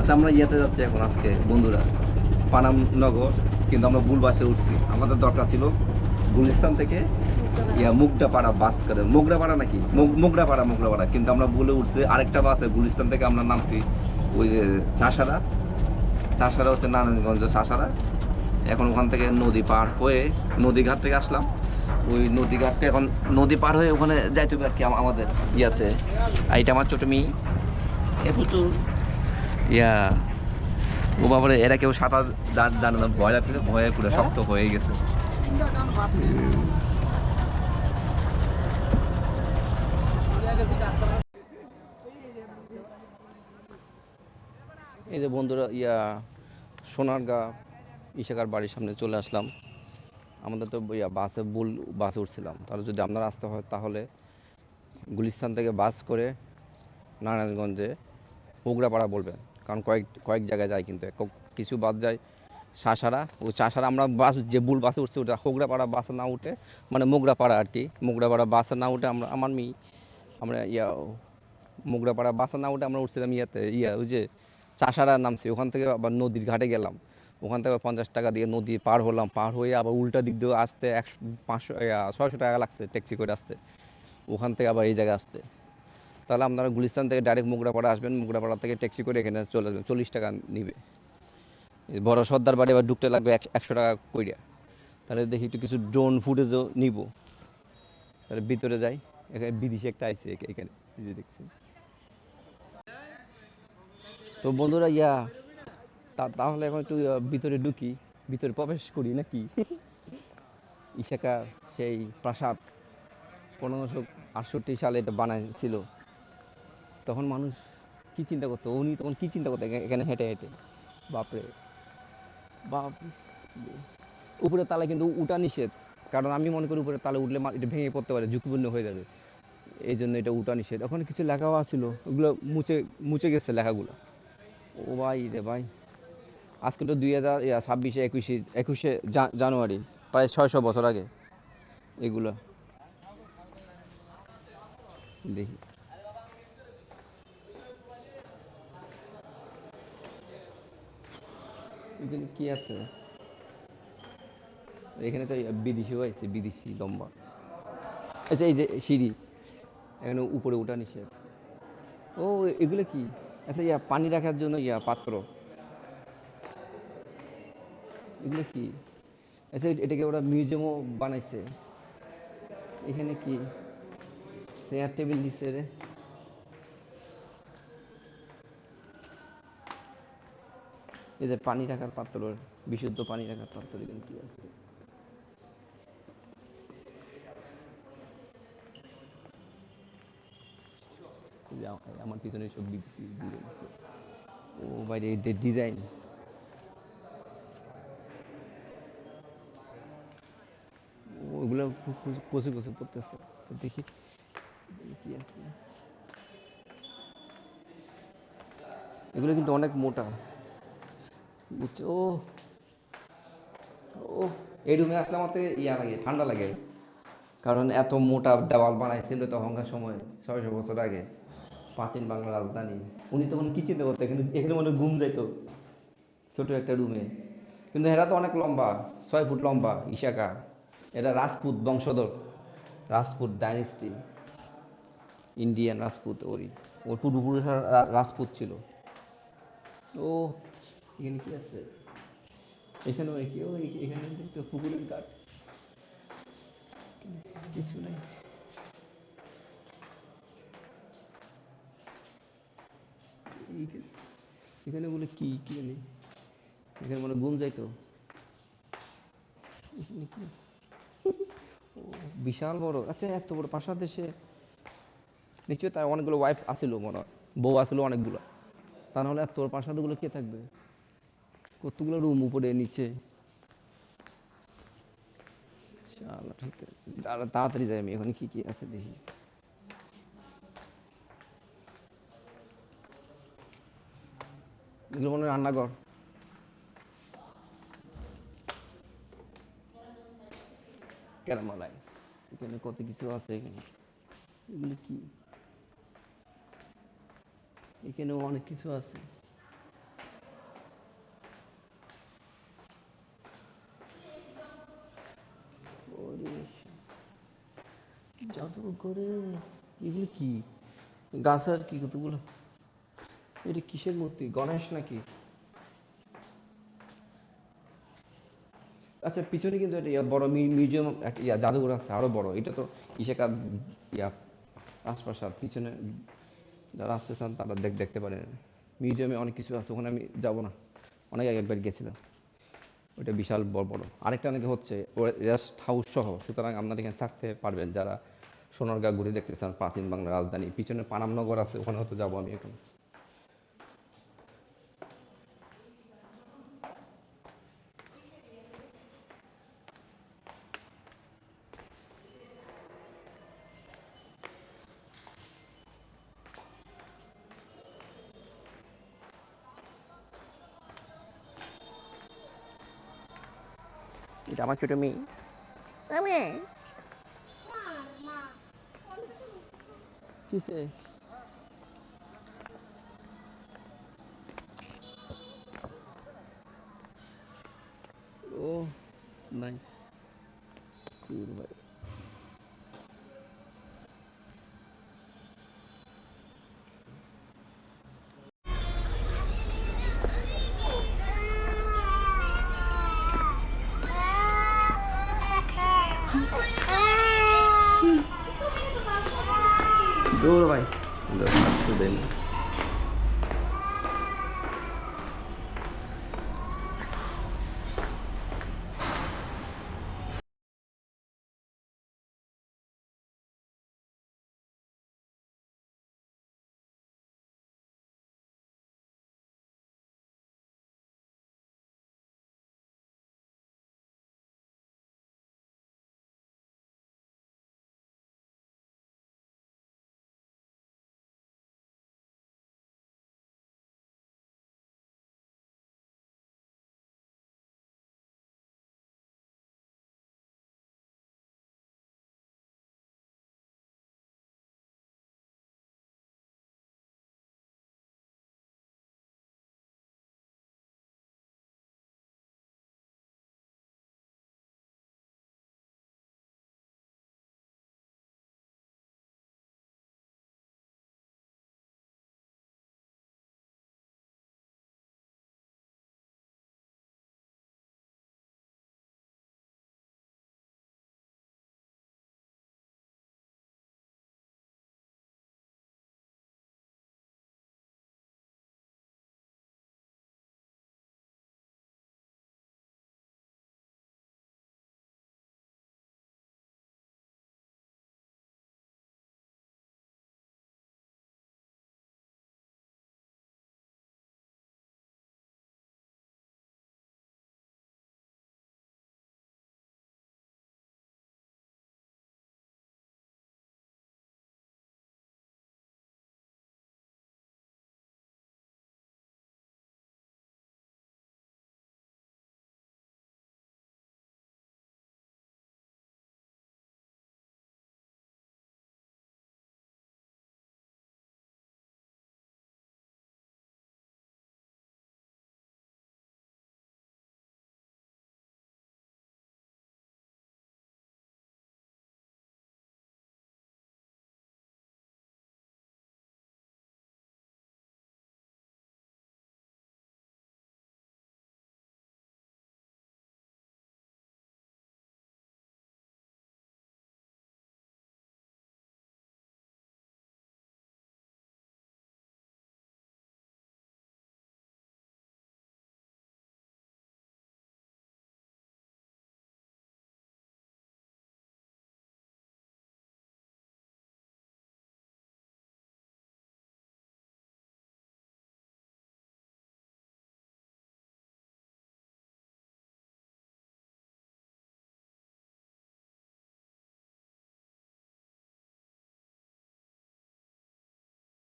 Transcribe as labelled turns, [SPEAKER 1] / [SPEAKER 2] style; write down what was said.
[SPEAKER 1] আচ্ছা, আমরা ইয়েতে যাচ্ছি এখন আজকে বন্ধুরা, পানাম নগর। কিন্তু আমরা ভুল বাসে উঠছি। আমাদের দরকার ছিল গুলিস্তান থেকে মুগডাপাড়া বাস করে, মোগরাপাড়া নাকি মোগরাপাড়া, কিন্তু আমরা ভুলে উঠছি আরেকটা বাসে। গুলিস্তান থেকে আমরা নামছি ওই চাষারা। চাষারা হচ্ছে নারায়ণগঞ্জ চাষারা। এখন ওখান থেকে নদী পার হয়ে নদীঘাট থেকে আসলাম। ওই নদীঘাটকে এখন নদী পার হয়ে ওখানে যাইতে হবে আর কি আমাদের ইয়াতে। আর এটা আমার ছোটো মেয়ে, এ প্রচুর ইয়া ও বাবারে, এরা কেউ সাঁতার জানে না, ভয় লাগতেছে, ভয়ে পুরো শক্ত হয়ে গেছে। এই যে বন্ধুরা সোনারগাঁ ইশাকার বাড়ির সামনে চলে আসলাম। আমাদের তো বাসে উঠছিলাম, তাহলে যদি আপনারা আসতে হয় তাহলে গুলিস্তান থেকে বাস করে নারায়ণগঞ্জে হোগড়াপাড়া বলবেন। কারণ কয়েক কয়েক জায়গায় যায়, কিন্তু কিছু বাদ যায় চাষারা। ওই চাষারা আমরা যে ভুল বাসে উঠছি ওটা হোগড়াপাড়া বাসে না উঠে, মানে মোগরাপাড়া আর কি, মোগরাপাড়া বাসে না উঠে আমার মেয়ে আমরা মোগরাপাড়া বাসে না উঠে আমরা উঠছিলাম ওই যে চাষারা নামছি। ওখান থেকে আবার নদীর ঘাটে গেলাম। ওখান থেকে 50 টাকা দিয়ে নদী পার হলাম, পার হয়ে আবার উল্টা দিক দিয়ে আসতে 600 টাকা লাগছে ট্যাক্সি করে আসতে। ওখান থেকে আবার এই জায়গায় আসতে, তাহলে আপনারা গুলিস্তান থেকে ডাইরেক্ট মোগরাপাড়া আসবেন, মোগরাপাড়া থেকে ট্যাক্সি করে এখানে চলে আসবেন, 40 টাকা নিবে। বড় সর্দার বাড়ি আবার ঢুকতে লাগবে 100 টাকা কইরা। তাহলে দেখি একটু কিছু ড্রোন ফুটেজও নিব। তাহলে ভিতরে যাই। এখানে বিদেশি একটা আইছে এখানে, এই যে দেখছি। তো বন্ধুরা তাহলে এখন একটু ভিতরে ঢুকি, ভিতরে প্রবেশ করি নাকি? ইশাকা সেই প্রাসাদ 1568 সালে এটা বানাইছিল। তখন মানুষ কি চিন্তা করতো, উনি তখন কি চিন্তা করতো এখানে হেঁটে হেঁটে। বাপরে বাপ। উপরের তালে কিন্তু উঠা নিষেধ, কারণ আমি মনে করি উপরের তালে উঠলে এটা ভেঙে পড়তে পারে, ঝুঁকিপূর্ণ হয়ে যাবে। এই জন্য এটা উঠা নিষেধ। ওখানে কিছু লেখাও ছিল, ওগুলো মুছে মুছে গেছে লেখাগুলো। ও ভাই রে ভাই, আজকে তো 2026 একুশে জানুয়ারি, প্রায় 600 বছর আগে এগুলো। দেখি এখানে কি আছে। এখানে তো বিদেশিও আছে, বিদেশি লম্বা। আচ্ছা, এই যে সিঁড়ি, এখানে উপরে উঠা নিষেধ। ও, এগুলো কি? আচ্ছা, পানি রাখার জন্য পাত্র। এগুলো কি? আচ্ছা, এটাকে ওরা মিউজিয়ামও বানাইছে। এখানে কি চেয়ার টেবিল দিছে রে? এই যে পানি রাখার পাত্র, বিশুদ্ধ পানি রাখার পাত্র, এখানে কি আছে? এই যে আমার পিছনে সব বিদেশি দিয়ে দিচ্ছে। ও বাইরে ডিজাইন। ওগুলো কচি কচি পড়তেছে। তো দেখি কি আছে। এগুলো কিন্তু অনেক মোটা, বুঝছো? ও ও এই রুমে আসলে আমাকে লাগে, ঠান্ডা লাগে। কারণ এত মোটা দেওয়াল বানাইছিল তখনকার সময়, 600 বছর আগে, প্রাচীন বাংলার রাজধানী। উনি তখন কি চিন্তা করতো, এখানে এখানে মনে হয় ঘুম যাইতো ছোট একটা রুমে। কিন্তু এরা তো অনেক লম্বা, 6 ফুট লম্বা ইশাকা। এরা রাজপুত বংশধর, রাজপুত ডাইনেস্টি, ইন্ডিয়ান রাজপুত। ওর পূর্বপুরুষরা রাজপুত ছিল। ও, এখানে কি আছে? এখানেও কি? ও, এখানে তো পুকুরের ঘাট, কিছু নাই। এইখানে এখানে বলে কি কি জানি, এখানে মনে ঘুম যাইতো। এখানে কি আছে? ও, বিশাল বড়। আচ্ছা, এত বড় প্রাসাদ দেশে নিশ্চয়ই তার অনেকগুলো ওয়াইফ আছিল, মনে হয় বউ আছিল অনেকগুলো। তা নাহলে এত বড় প্রাসাদগুলো কে থাকবে? কতগুলো রুম উপরে নিচে। শালা, তাড়াতাড়ি যাই আমি, এখানে কি কি আছে দেখি। এগুলো মনে হয় রান্নাঘর। ক্যারামালাইজ, এখানে কত কিছু আছে এখানে। এগুলো কি? এখানেও অনেক কিছু আছে। জাদুঘরে এগুলো কি? গাছ আর কি কতগুলো? এটা কিসের মূর্তি? গণেশ নাকি? আচ্ছা, পিছনে কিন্তু একটা বড় মিউজিয়াম, একটা জাদুঘর আছে আরো বড়। এটা তো ইসেকার ইয়া রাজপ্রাসাদ। পিছনে যারা আসতে চান তারা দেখতে পারেন। মিউজিয়ামে অনেক কিছু আছে, ওখানে আমি যাব না, অনেক আগে একবার গেছিলাম। ওইটা বিশাল বড় বড়। আরেকটা নাকি হচ্ছে রেস্ট হাউস সহ, সুতরাং আপনারা এখানে থাকতে পারবেন যারা সোনারগাঁ ঘুরে দেখতে চান, প্রাচীন বাংলার রাজধানী। পিছনে পানামনগর আছে, ওখানে হয়তো যাবো আমি এখন। এটা আমার ছোট মেয়ে। কিসে? ও নাইস। ভাই, দৌড় ভাই।